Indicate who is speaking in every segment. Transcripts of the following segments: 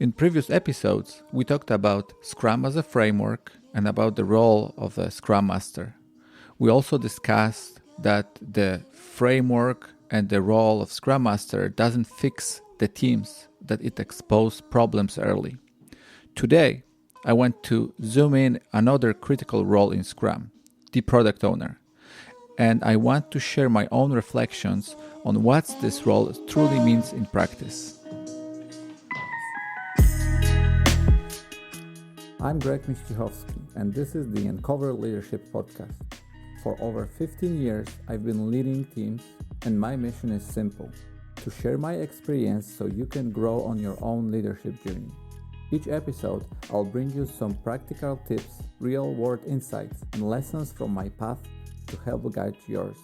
Speaker 1: In previous episodes, we talked about Scrum as a framework and about the role of the Scrum Master. We also discussed that the framework and the role of Scrum Master doesn't fix the teams, that it exposes problems early. Today, I want to zoom in another critical role in Scrum, the product owner. And I want to share my own reflections on what this role truly means in practice. I'm Greg Miścichowski, and this is the Uncover Leadership Podcast. For over 15 years, I've been leading teams, and my mission is simple: to share my experience so you can grow on your own leadership journey. Each episode, I'll bring you some practical tips, real-world insights, and lessons from my path to help guide yours.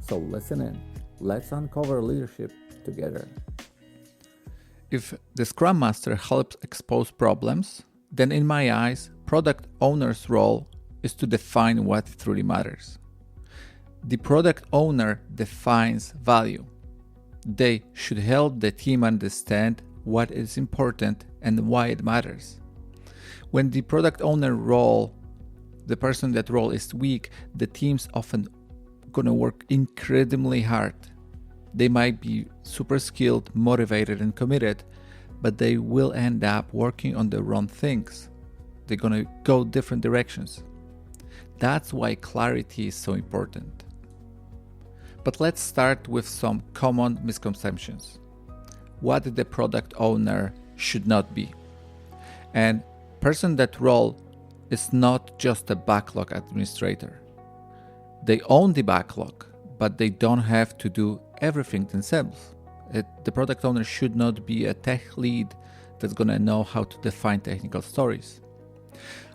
Speaker 1: So listen in. Let's uncover leadership together. If the Scrum Master helps expose problems, then in my eyes, product owner's role is to define what truly matters. The product owner defines value. They should help the team understand what is important and why it matters. When the product owner role, the person that role is weak, the team's often gonna work incredibly hard. They might be super skilled, motivated, and committed, but they will end up working on the wrong things. They're gonna go different directions. That's why clarity is so important. But let's start with some common misconceptions. What the product owner should not be. And person that role is not just a backlog administrator. They own the backlog, but they don't have to do everything themselves. The product owner should not be a tech lead that's going to know how to define technical stories.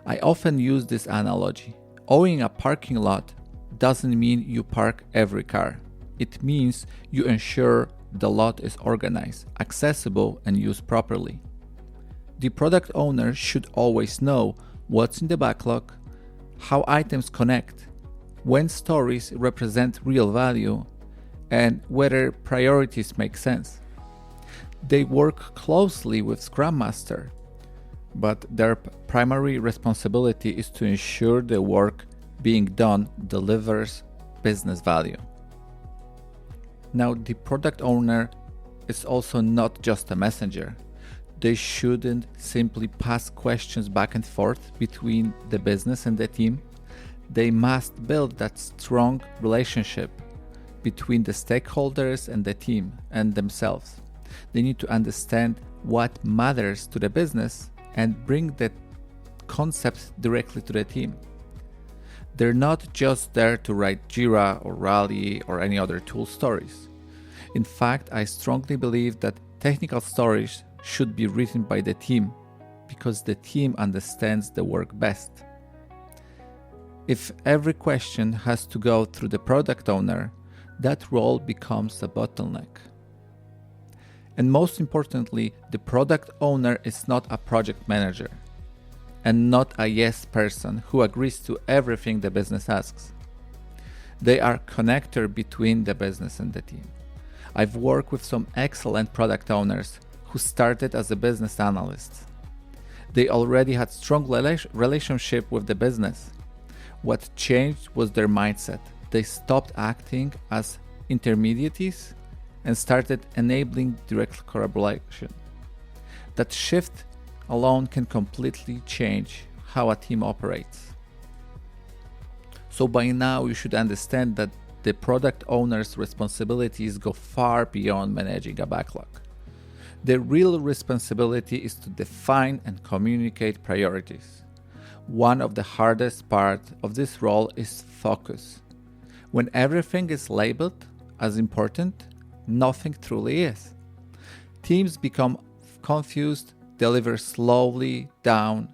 Speaker 1: I often use this analogy. Owning a parking lot doesn't mean you park every car. It means you ensure the lot is organized, accessible, and used properly. The product owner should always know what's in the backlog, how items connect, when stories represent real value, and whether priorities make sense. They work closely with Scrum Master, but their primary responsibility is to ensure the work being done delivers business value. Now, the product owner is also not just a messenger. They shouldn't simply pass questions back and forth between the business and the team. They must build that strong relationship between the stakeholders and the team and themselves. They need to understand what matters to the business and bring that concept directly to the team. They're not just there to write Jira or Rally or any other tool stories. In fact, I strongly believe that technical stories should be written by the team because the team understands the work best. If every question has to go through the product owner, that role becomes a bottleneck. And most importantly, the product owner is not a project manager and not a yes person who agrees to everything the business asks. They are a connector between the business and the team. I've worked with some excellent product owners who started as a business analyst. They already had strong relationship with the business. What changed was their mindset. They stopped acting as intermediaries and started enabling direct collaboration. That shift alone can completely change how a team operates. So by now you should understand that the product owner's responsibilities go far beyond managing a backlog. The real responsibility is to define and communicate priorities. One of the hardest parts of this role is focus. When everything is labeled as important, nothing truly is. Teams become confused, deliver slowly down,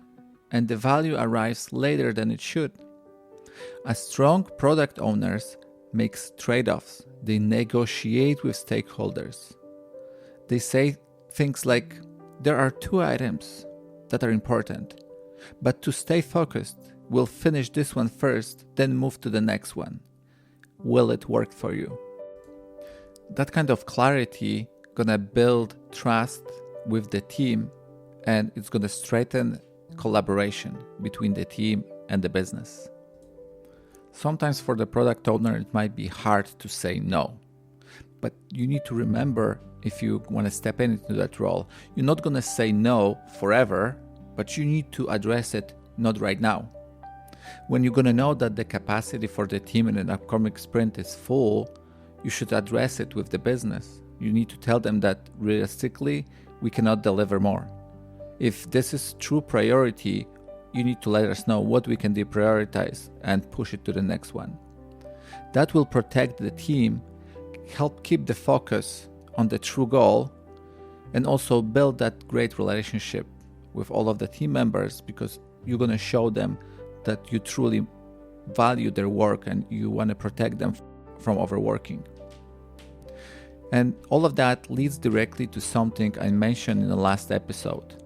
Speaker 1: and the value arrives later than it should. A strong product owners makes trade-offs. They negotiate with stakeholders. They say things like, there are 2 items that are important, but to stay focused, we'll finish this one first, then move to the next one. Will it work for you? That kind of clarity gonna build trust with the team and it's going to strengthen collaboration between the team and the business. Sometimes for the product owner, it might be hard to say no. But you need to remember, if you want to step into that role, you're not going to say no forever, but you need to address it not right now. When you're going to know that the capacity for the team in an upcoming sprint is full, you should address it with the business. You need to tell them that realistically, we cannot deliver more. If this is true priority, you need to let us know what we can deprioritize and push it to the next one. That will protect the team, help keep the focus on the true goal, and also build that great relationship with all of the team members, because you're going to show them that you truly value their work and you want to protect them from overworking. And all of that leads directly to something I mentioned in the last episode,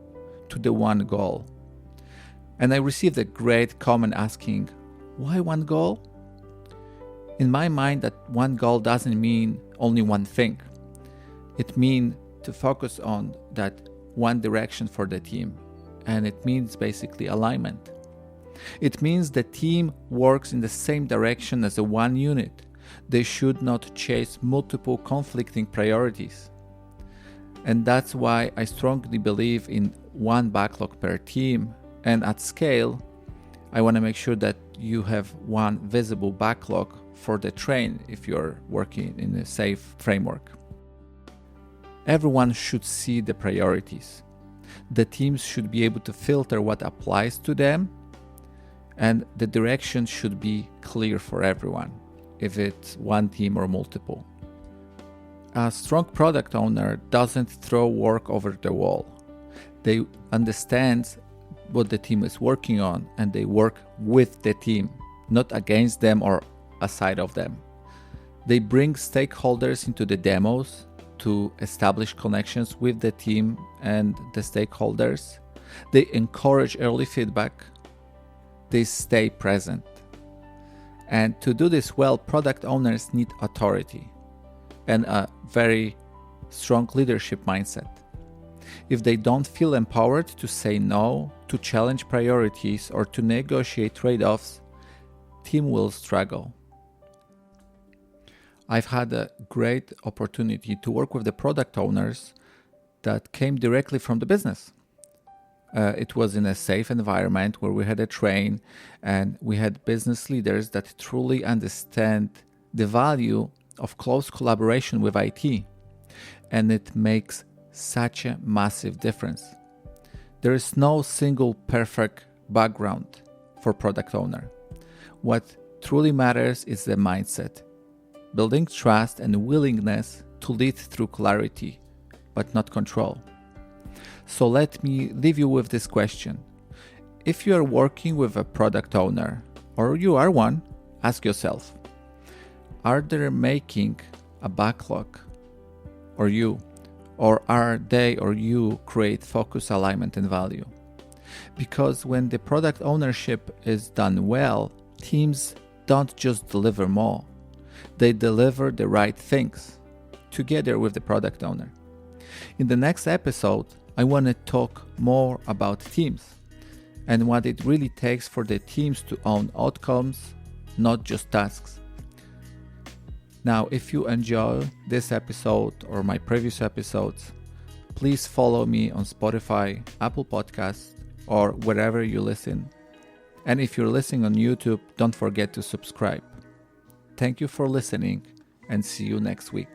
Speaker 1: to the one goal. And I received a great comment asking, why one goal? In my mind, that one goal doesn't mean only one thing. It means to focus on that one direction for the team. And it means basically alignment. It means the team works in the same direction as a one unit. They should not chase multiple conflicting priorities. And that's why I strongly believe in one backlog per team. And at scale, I want to make sure that you have one visible backlog for the train if you're working in a safe framework. Everyone should see the priorities. The teams should be able to filter what applies to them, and the direction should be clear for everyone, if it's one team or multiple. A strong product owner doesn't throw work over the wall. They understand what the team is working on, and they work with the team, not against them or aside of them. They bring stakeholders into the demos to establish connections with the team and the stakeholders. They encourage early feedback. They stay present. And to do this well, product owners need authority and a very strong leadership mindset. If they don't feel empowered to say no, to challenge priorities, or to negotiate trade-offs, team will struggle. I've had a great opportunity to work with the product owners that came directly from the business. It was in a safe environment where we had a train, and we had business leaders that truly understand the value of close collaboration with IT. And it makes such a massive difference. There is no single perfect background for product owner. What truly matters is the mindset, building trust and willingness to lead through clarity, but not control. So let me leave you with this question. If you are working with a product owner, or you are one, ask yourself, are they making a backlog, or are they or you create focus, alignment, and value? Because when the product ownership is done well, teams don't just deliver more. They deliver the right things together with the product owner. In the next episode, I want to talk more about teams and what it really takes for the teams to own outcomes, not just tasks. Now, if you enjoy this episode or my previous episodes, please follow me on Spotify, Apple Podcasts, or wherever you listen. And if you're listening on YouTube, don't forget to subscribe. Thank you for listening, and see you next week.